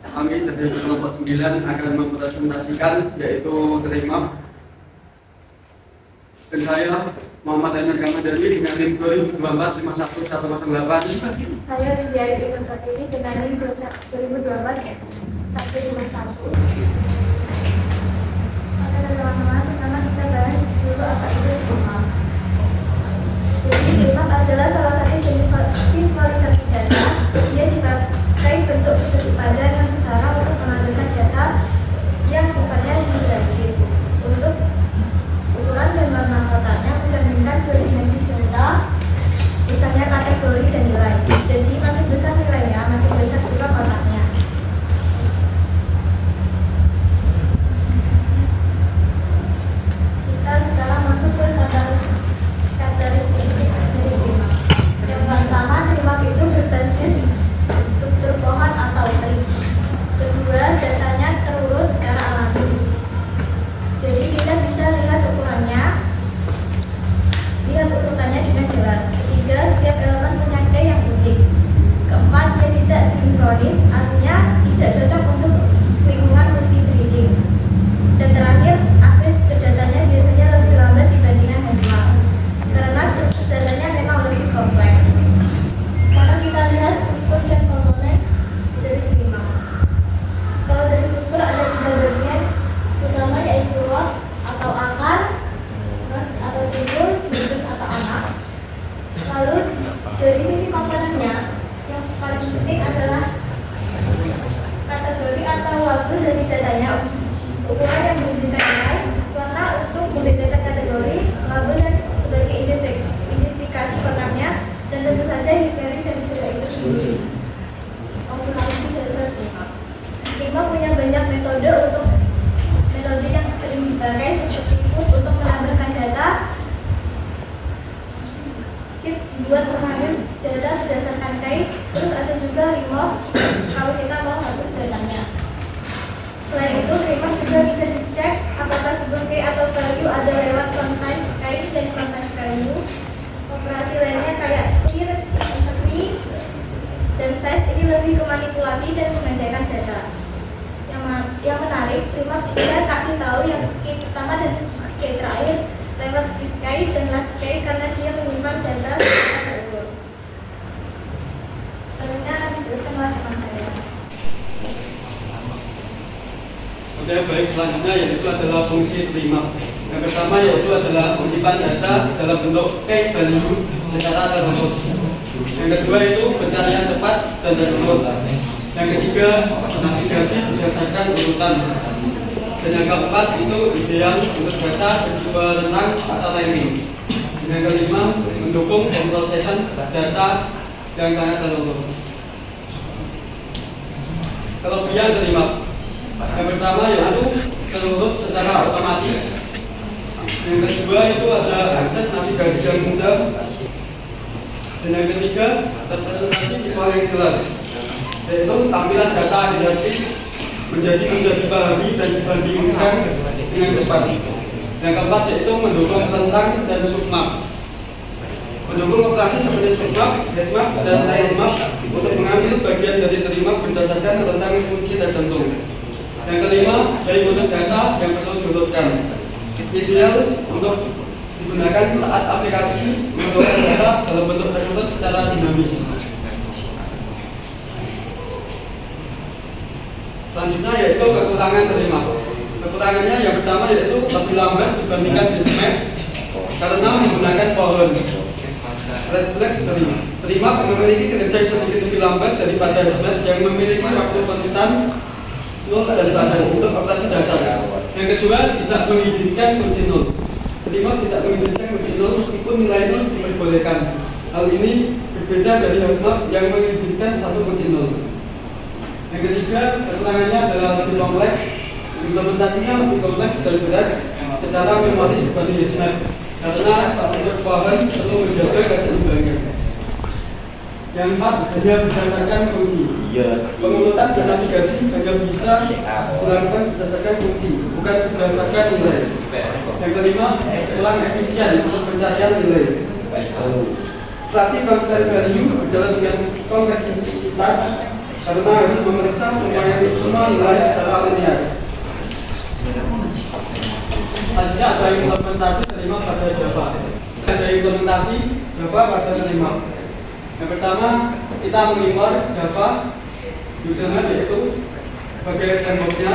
Kami dari kelompok 9 akan mempresentasikan yaitu terima. Dan saya Muhammad Ahmad Gamadani dengan NIM 2024-51-108. Saya Widya Ibn Fatiri dengan NIM 2024-151. Oke teman-teman, pertama kita bahas dulu apa itu terima. Jadi terima adalah salah satu jenis visualisasi data. Dia dipakai bentuk segi padan yang besar untuk menampilkan data yang sifatnya hierarkis. Untuk ukuran dan warna kotaknya mencerminkan dua dimensi data, misalnya kategori dan nilai. Jadi makin besar nilainya, makin besar juga kotaknya. Kita sekarang masuk ke karakteristik dari terima. Yang pertama, terima itu berbasis struktur pohon atau tree. Kedua, datanya terurut secara alami. Jadi kita bisa lihat ukurannya, lihat urutannya dengan jelas. Ketiga, setiap elemen punya key yang unik. Keempat, dia tidak sinkronis, artinya tidak cocok untuk lingkungan multi-breeding. Dan terakhir, akses ke datanya biasanya lebih lambat dibandingkan Hashmap, karena struktur datanya memang lebih kompleks. Sekarang kita lihat struktur dan komponen dari terima. Kalau dari struktur ada 3 bagian utama, yaitu root atau akar, nodes atau simpul, jilid atau anak. Lalu dari sisi komponennya yang paling penting adalah kategori atau waktu dari datanya, ukuran yang menunjukkan nilai, warna untuk membedakan kategori, label dan sebagai identifikasi kotaknya, dan tentu saja hierarki dari data itu sendiri. Operasi dasar terima. Terima punya banyak metode yang sering dipakai seperti input untuk menambahkan data, kit buat mengambil data berdasarkan key, terus ada juga remove kalau kita mau hapus datanya. Selain itu, remove juga bisa dicek apakah sebuah key atau value ada lewat contimes key dan contimes value. Operasi lainnya kayak clear, entry, dan size ini lebih ke manipulasi dan pengecekan data. Yang menarik, terima kita kasih tahu yang key pertama dan key terakhir lewat bridge key dan latch key karena dia menyimpan data secara terurut. Selanjutnya akan dijelaskan oleh teman saya. Oke, baik, selanjutnya yaitu adalah fungsi terima. Yang pertama yaitu adalah menyimpan data dalam bentuk key value secara terurut. Yang kedua itu pencarian cepat dan terurut. Yang ketiga, navigasi berdasarkan urutan. Dan yang keempat itu ideal untuk data bertipe rentang atau timing. Yang kelima, mendukung pemrosesan data yang sangat terurut. Kelebihan terima. Yang pertama yaitu terurut secara otomatis. Yang kedua itu ada akses navigasi yang mudah. Dan yang ketiga, representasi visual yang jelas, yaitu tampilan data hierarkis menjadi mudah dipahami dan dibandingkan dengan cepat. Yang keempat yaitu mendukung rentang dan submap. Mendukung operasi seperti submap, headmap, dan tilemap untuk mengambil bagian dari terima berdasarkan rentang kunci tertentu. Yang kelima, dari bentuk data yang perlu diurutkan. Ideal untuk digunakan saat aplikasi menurunkan data dalam bentuk terurut secara dinamis. Selanjutnya yaitu kekurangan terima. Kekurangannya yang pertama yaitu lebih lambat dibandingkan Hashmap karena menggunakan pohon. Red flag terima memiliki kinerja sedikit lebih lambat daripada Hashmap yang memiliki waktu konstan 0 dan 1 untuk operasi dasar. Yang kedua, tidak mengizinkan kunci 0. Terima tidak mengizinkan kunci 0 meskipun nilai 0 diperbolehkan. Hal ini berbeda dari Hashmap yang mengizinkan satu kunci 0. Yang ketiga, kekurangannya adalah lebih kompleks. Implementasinya lebih kompleks dan berat secara memori dibanding Hashmap karena untuk pohon perlu menjaga keseimbangan. Yang empat, hanya berdasarkan kunci. Pengurutan dan navigasi hanya bisa dilakukan berdasarkan kunci, bukan berdasarkan nilai. Yang kelima, kurang efisien untuk pencarian nilai. Klasik constant value berjalan dengan kompleksitas karena harus memeriksa semua nilai secara linear. Selanjutnya ada implementasi terima pada Java. Ada implementasi Java pada terima. Yang pertama kita mengimpor Java utilnya yaitu sebagai sandboxnya.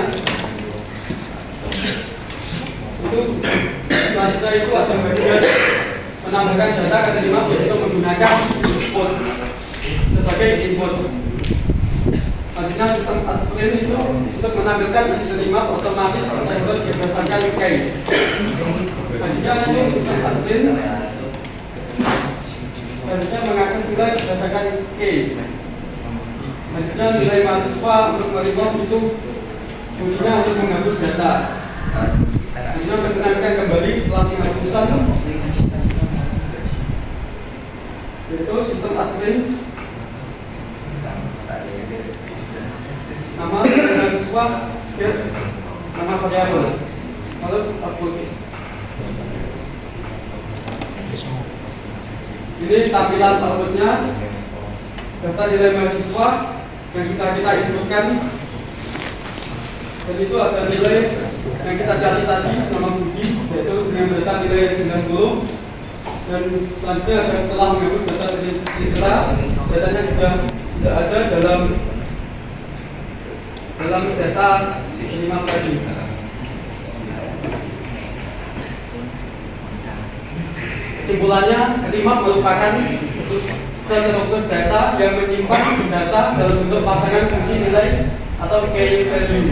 Itu selanjutnya itu ada bagian menambahkan data ke terima yaitu menggunakan input sebagai input. Selanjutnya sistem admin itu untuk menampilkan isi terima otomatis harus berdasarkan key. Selanjutnya itu sistem admin selanjutnya mengakses nilai berdasarkan key. Selanjutnya nilai mahasiswa untuk merecord itu fungsinya untuk menghapus data. Selanjutnya menampilkan kembali setelah penghapusan yaitu sistem admin. Nama mahasiswa get nama variabel lalu output. Ini tampilan outputnya daftar nilai mahasiswa yang sudah kita inputkan. Dan itu ada nilai yang kita cari tadi nama Budi yaitu dengan data nilai 90. Dan selanjutnya ada setelah menghapus data citra datanya sudah tidak ada dalam data terima tadi. Kesimpulannya, terima merupakan struktur data yang menyimpan data dalam bentuk pasangan kunci nilai atau key value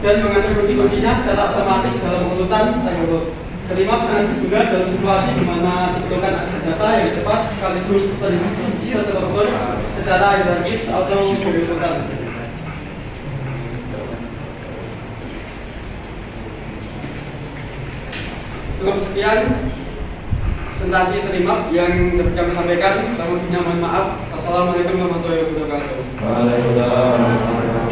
dan mengatur kunci-kuncinya secara otomatis dalam urutan tanggal. Terima sangat berguna dalam situasi di mana diperlukan akses data yang cepat sekaligus terdistribusi atau terhubung secara hierarkis atau horizontal. Cukup sekian presentasi terima yang dapat kami sampaikan. Mohon maaf. Assalamualaikum warahmatullahi wabarakatuh. Waalaikumsalam.